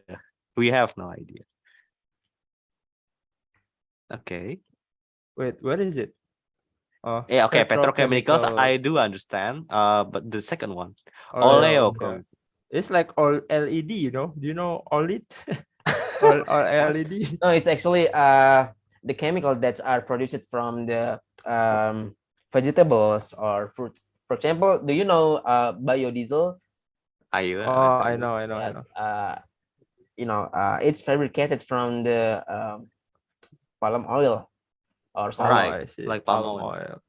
A: We have no idea. Okay.
C: Wait, what is it? Oh,
A: Yeah, okay. Petrochemicals, I
C: petrochemicals.
A: do understand. But the second one,
C: Oleo. Yeah.
A: oleochem.
C: It's like all LED, Do you know OLED? All LED.
B: No, it's actually the chemical that are produced from the vegetables or fruits. For example, do you know biodiesel?
A: Ayun,
C: Oh, I
A: ayun.
C: know, I know, I know.
B: Yes. It's fabricated from the palm oil or
C: Oh,
B: sawit,
A: Right,
C: I see.
A: like palm
C: Palm
A: oil.
C: oil.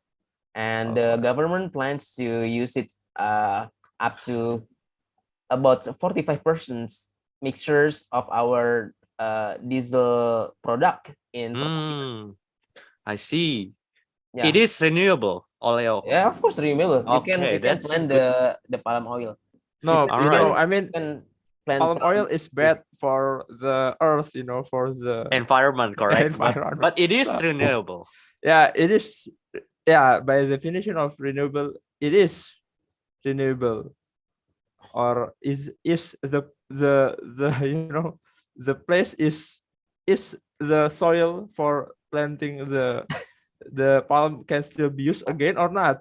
B: and
C: Palm
B: the
C: oil.
B: government plans to use it up to about 45% mixtures of our diesel product in Pertamina.
A: I see.
B: Yeah,
A: It is renewable oleo.
B: yeah, of course, renewable.
A: Okay,
B: You can
A: that's
B: blend
A: good.
B: the palm oil.
C: No,
A: All
C: you
A: right.
C: know, I mean,
B: You can blend
C: palm oil is
B: juice.
C: bad for the earth, you know, for the
A: Environment, correct?
C: environment.
A: But it is
C: So,
A: renewable.
C: yeah, it is. Yeah, by definition of renewable, it is renewable, or is the you know the place is the soil for planting the palm can still be used again or not?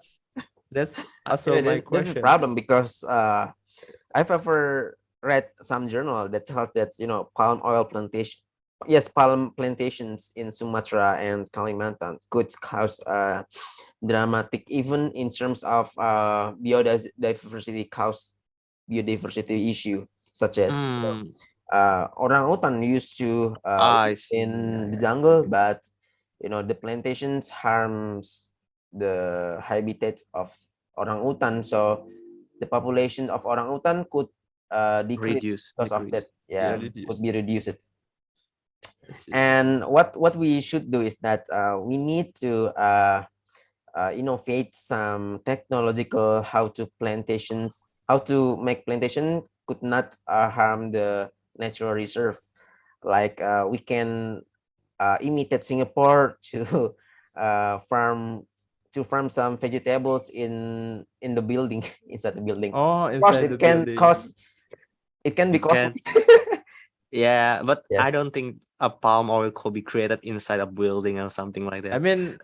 C: That's also
B: Yeah,
C: my
B: this is a
C: question.
B: problem because I've ever read some journal that tells that palm oil plantation, yes, palm plantations in Sumatra and Kalimantan could cause dramatic, even in terms of biodiversity, cause biodiversity issue, such as
A: Hmm,
B: orangutan used to
A: I
B: live
A: see.
B: in the jungle, but the plantations harms the habitat of orangutan, so the population of orangutan could decrease
A: Reduce,
B: because of that.
A: decrease.
B: Yeah, could
C: Reduced.
B: be reduced.
C: I see.
B: And what we should do is that we need to innovate some technological how to make plantation could not harm the natural reserve. Like we can imitate Singapore to farm some vegetables in the building inside the building.
C: Oh,
B: Of course,
C: inside the building.
B: it can be
A: You can,
B: costly.
A: yeah, but I
B: Yes.
A: don't think a palm oil could be created inside a building or something like
C: I
A: that.
C: mean,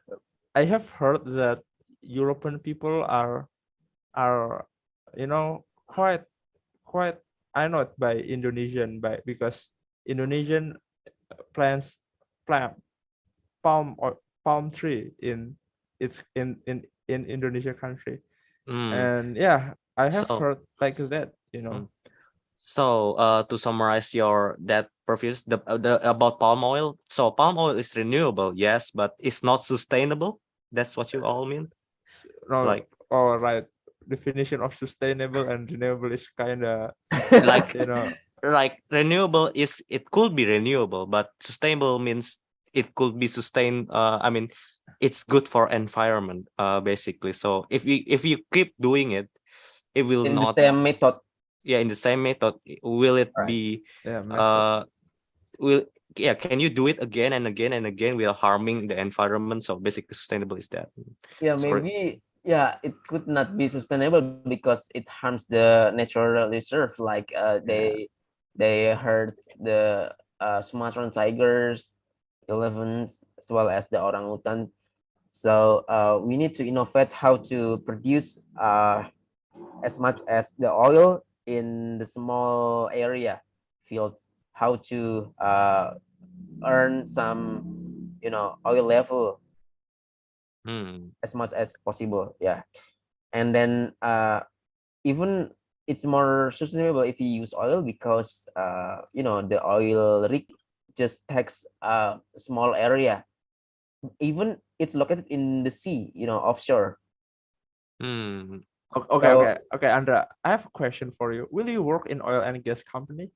C: I have heard that European people are you know quite annoyed by Indonesian by because Indonesian plants plant palm tree in it's in Indonesia country,
A: Mm,
C: and yeah, I have
A: so,
C: heard like that, you know.
A: mm. So, to summarize your that previous the about palm oil. So palm oil is renewable, yes, but it's not sustainable. That's what you all mean?
C: No,
A: Like,
C: all right. Definition of sustainable and renewable is kind of,
A: like,
C: you know,
A: renewable is, it could be renewable, but sustainable means it could be sustained. I mean, it's good for environment, basically. So if you keep doing it, it will
B: In the
A: not.
B: same method,
A: Yeah, in the same method, will it
B: right?
A: be
C: yeah, method.
A: uh will yeah, can you do it again and again and again without harming the environment? So basically sustainable is that.
B: Yeah,
A: Sorry.
B: maybe, yeah, it could not be sustainable because it harms the natural reserve. Like
C: Yeah.
B: they hurt the Sumatran tigers, elephants, as well as the orangutan. So we need to innovate how to produce as much as the oil in the small area fields. How to earn some oil level
A: Hmm.
B: as much as possible. Yeah, and then even it's more sustainable if you use oil because the oil rig just takes a small area, even it's located in the sea, offshore.
A: Hmm.
C: Okay,
B: So
C: okay, okay, Andra. I have a question for you. Will you work in oil and gas company?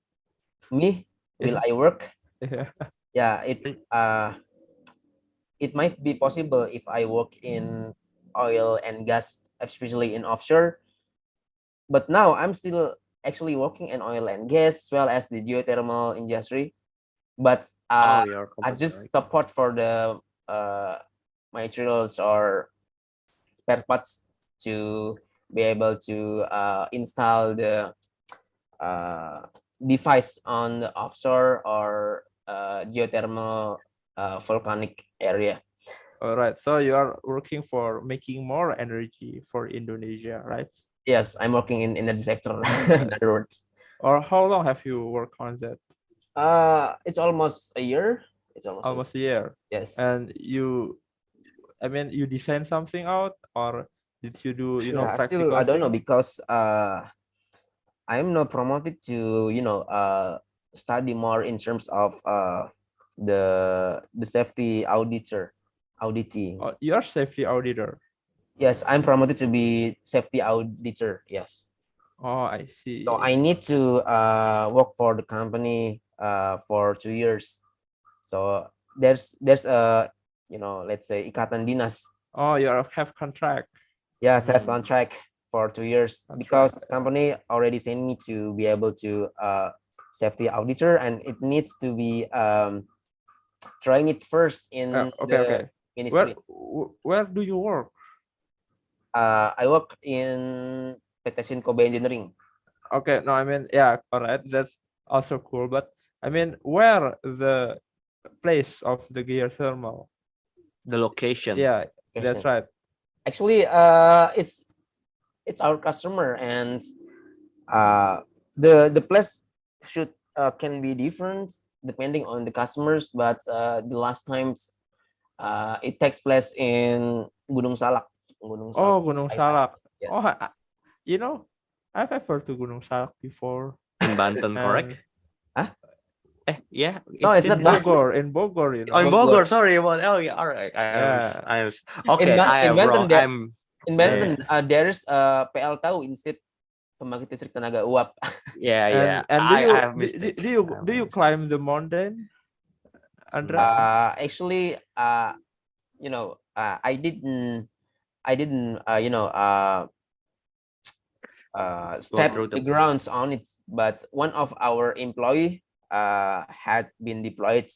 B: me, will
C: Yeah,
B: I work?
C: yeah.
B: Yeah, it might be possible if I work in oil and gas, especially in offshore. But now I'm still actually working in oil and gas as well as the geothermal industry. But
A: Oh, your
B: I
A: compressor, right?
B: just support for the materials or spare parts to be able to install the uh, device on the offshore or geothermal volcanic area.
C: All right. So you are working for making more energy for Indonesia, right?
B: Yes, I'm working in energy sector.
C: Uh,
B: In other words,
C: or how long have you worked on that?
B: it's almost a year. It's almost a year.
C: Almost a year.
B: Yes.
C: And I mean, you design something out, or did you do,
B: Yeah, still
C: practical
B: I don't know
C: thing?
B: because I'm not promoted to study more in terms of the safety auditee.
C: You're safety auditor.
B: Yes, I'm promoted to be safety auditor. Yes.
C: Oh, I see.
B: So I need to work for the company for 2 years. So there's a let's say ikatan dinas.
C: Oh, you have contract.
B: Yes, I have
A: Mm.
B: contract for 2 years
C: That's
B: because
C: right.
B: company already sent me to be able to safety auditor, and it needs to be trying it first in
C: Okay.
B: the ministry.
C: Where do you work?
B: I work in PT Sinkobe Engineering.
C: Okay, no, I mean, yeah, all right, that's also cool. But I mean, where the place of the geothermal?
A: The location.
C: Yeah, that's right.
B: Actually, it's our customer, and the place should can be different depending on the customers, but the last times it takes place in Gunung Salak.
C: Oh, Gunung
B: Thailand.
C: Salak.
B: Yes.
C: Oh, you know, I've ever to Gunung Salak before.
A: In Banten, correct?
C: And
A: Yeah.
B: No, it's
A: it
B: not
C: Bogor, in Bogor, you
A: Oh, in
C: know.
A: Bogor. Sorry about. Oh, yeah. All right.
C: Yeah.
A: I was okay.
B: In
A: I am
B: Banten,
A: wrong.
B: in
A: Yeah.
B: Banten, there is PL Tau instead pembangkit listrik tenaga uap.
A: Yeah.
C: And
A: I have mistake.
C: do you climb the mountain, Andra?
A: No.
B: Actually, I didn't step
A: through
B: the
A: the-
B: grounds on it, but one of our employee had been deployed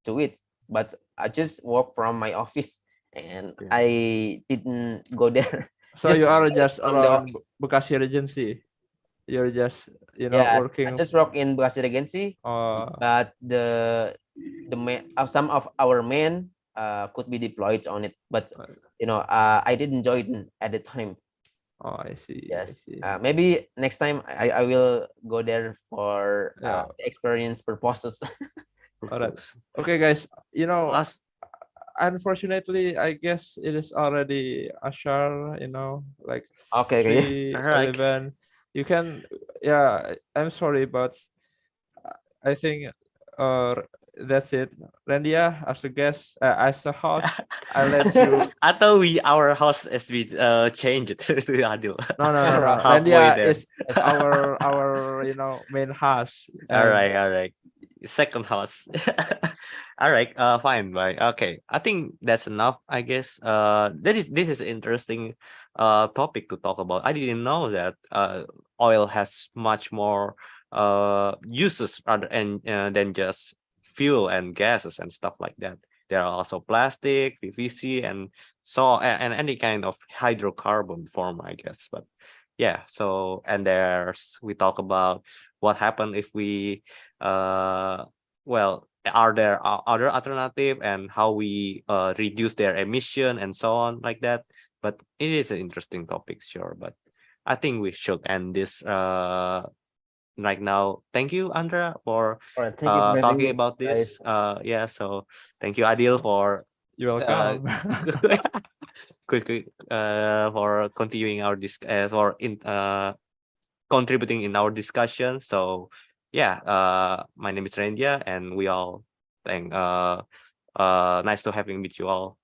B: to it, but I just work from my office and
A: Yeah.
B: I didn't go there.
C: So you are just
B: from the
C: around
B: office.
C: Bekasi Regency. You're just
B: Yes,
C: working.
B: I just work in Bekasi Regency, but some of our men could be deployed on it, but I didn't join at the time.
C: Oh, I see.
B: Yes.
C: I see.
B: Maybe next time I will go there for
C: Yeah.
B: experience purposes.
C: All right. Okay, guys.
A: Last.
C: Unfortunately, I guess it is already Ashar. Like
B: Okay. Yes.
C: 3:11. You can. Yeah. I'm sorry, but I think that's it. Randia, as a guest, as a host, I'll let you.
A: I thought our house has been changed to Adil.
C: No.
A: Halfway
C: Randia
A: there.
C: is our main host.
A: All right. Second house. All right. Fine. Bye. Okay. I think that's enough. I guess. This is interesting. Topic to talk about. I didn't know that. Oil has much more uses rather than just fuel and gases and stuff like that. There are also plastic, PVC, and and any kind of hydrocarbon form, I guess. But yeah. So and we talk about what happened if we are there other alternative and how we reduce their emission and so on like that. But it is an interesting topic, sure. But I think we should end this right now. Thank you, Andra, for
B: Thank you for having
A: talking
B: me,
A: about this.
B: guys.
A: Yeah. So thank you, Adil, for
C: You're welcome.
A: quick for continuing our contributing in our discussion. So yeah, my name is Rendia, and we all nice to having meet you all.